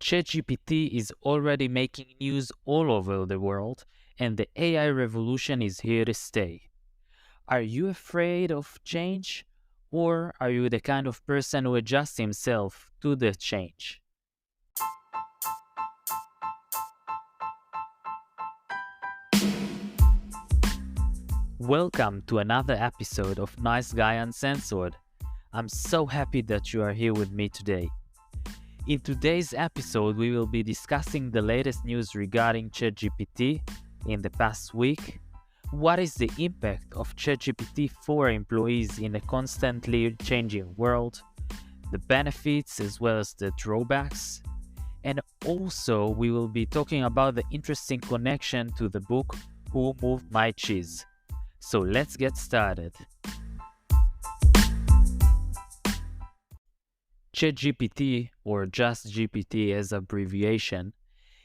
ChatGPT is already making news all over the world, and the AI revolution is here to stay. Are you afraid of change, or are you the kind of person who adjusts himself to the change? Welcome to another episode of Nice Guy Uncensored. I'm so happy that you are here with me today. In today's episode, we will be discussing the latest news regarding ChatGPT in the past week. What is the impact of ChatGPT 4 employees in a constantly changing world? The benefits as well as the drawbacks. And also, we will be talking about the interesting connection to the book Who Moved My Cheese? So let's get started. ChatGPT, or just GPT as abbreviation,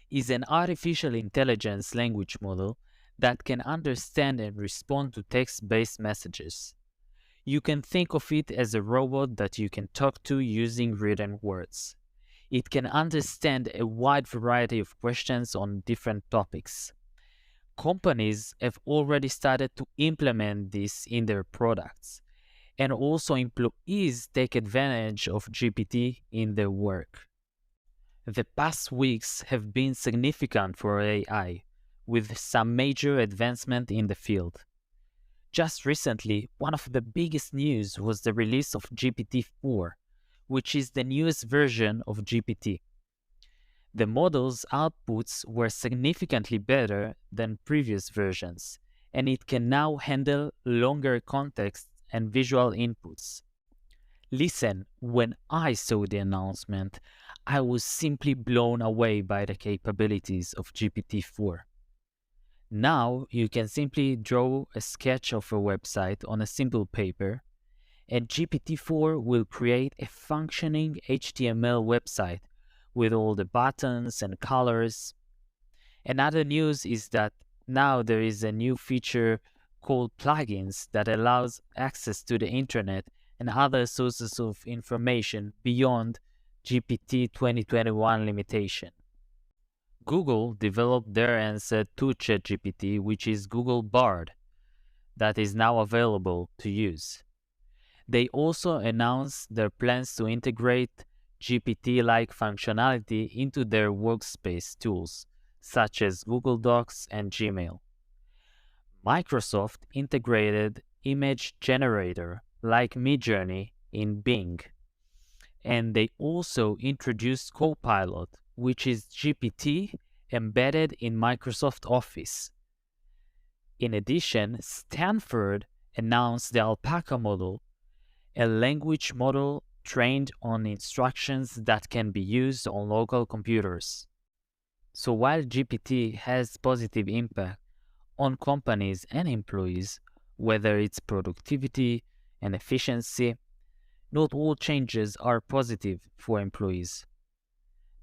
is an artificial intelligence language model that can understand and respond to text-based messages. You can think of it as a robot that you can talk to using written words. It can understand a wide variety of questions on different topics. Companies have already started to implement this in their products, and also employees take advantage of GPT in their work. The past weeks have been significant for AI, with some major advancement in the field. Just recently, one of the biggest news was the release of GPT-4, which is the newest version of GPT. The model's outputs were significantly better than previous versions, and it can now handle longer context and visual inputs. Listen, when I saw the announcement, I was simply blown away by the capabilities of GPT-4. Now you can simply draw a sketch of a website on a simple paper, and GPT-4 will create a functioning HTML website with all the buttons and colors. Another news is that now there is a new feature called plugins that allows access to the internet and other sources of information beyond GPT 2021 limitation. Google developed their answer to ChatGPT, which is Google Bard, that is now available to use. They also announced their plans to integrate GPT-like functionality into their workspace tools, such as Google Docs and Gmail. Microsoft integrated image generator like Midjourney in Bing, and they also introduced Copilot, which is GPT embedded in Microsoft Office. In addition, Stanford announced the Alpaca model, a language model trained on instructions that can be used on local computers. So while GPT has positive impact on companies and employees, whether it's productivity and efficiency, not all changes are positive for employees.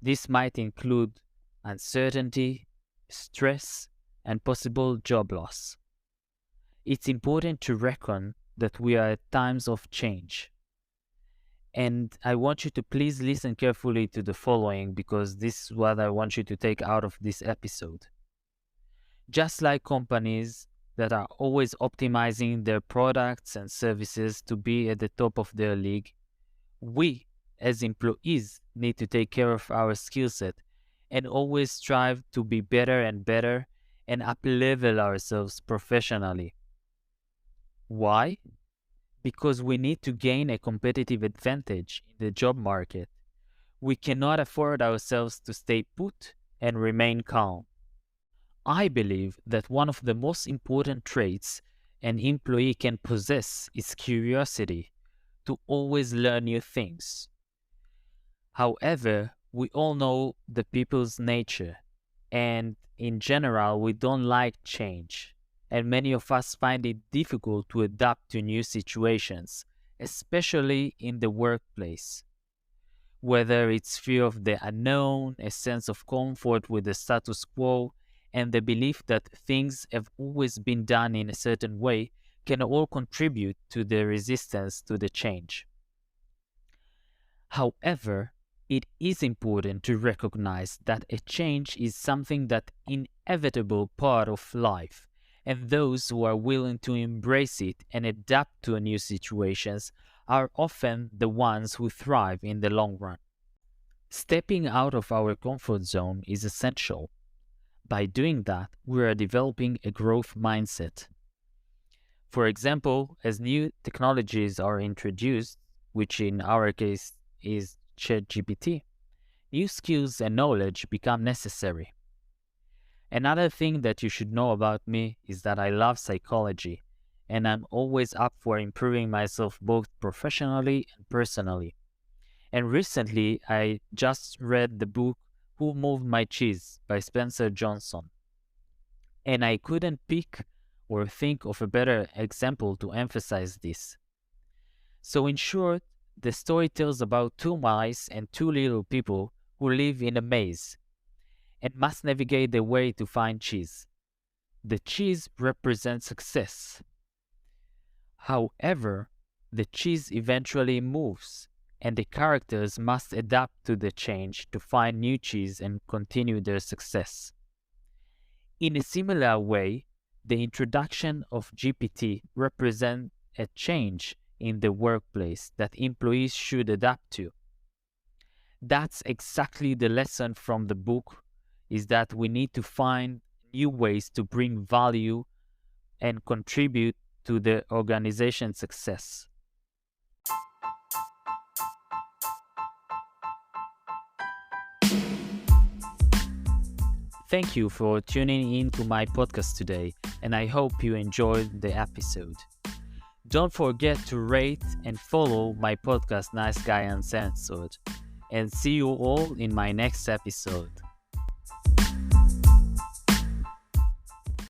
This might include uncertainty, stress, and possible job loss. It's important to reckon that we are at times of change. And I want you to please listen carefully to the following, because this is what I want you to take out of this episode. Just like companies that are always optimizing their products and services to be at the top of their league, we as employees need to take care of our skill set and always strive to be better and better and up-level ourselves professionally. Why? Because we need to gain a competitive advantage in the job market. We cannot afford ourselves to stay put and remain calm. I believe that one of the most important traits an employee can possess is curiosity, to always learn new things. However, we all know the people's nature, and in general, we don't like change. And many of us find it difficult to adapt to new situations, especially in the workplace. Whether it's fear of the unknown, a sense of comfort with the status quo, and the belief that things have always been done in a certain way, can all contribute to the resistance to the change. However, It is important to recognize that a change is something that inevitable part of life, and those who are willing to embrace it and adapt to new situations are often the ones who thrive in the long run. Stepping out of our comfort zone is essential. By doing that, we are developing a growth mindset. For example, as new technologies are introduced, which in our case is ChatGPT, new skills and knowledge become necessary. Another thing that you should know about me is that I love psychology, and I'm always up for improving myself both professionally and personally. And recently, I just read the book Who Moved My Cheese by Spencer Johnson, and I couldn't pick or think of a better example to emphasize this. So in short, the story tells about two mice and two little people who live in a maze and must navigate their way to find cheese. The cheese represents success. However, the cheese eventually moves, and the characters must adapt to the change to find new cheese and continue their success. In a similar way, the introduction of GPT represents a change in the workplace that employees should adapt to. That's exactly the lesson from the book, is that we need to find new ways to bring value and contribute to the organization's success. Thank you for tuning in to my podcast today, and I hope you enjoyed the episode. Don't forget to rate and follow my podcast Nice Guy Uncensored, and see you all in my next episode.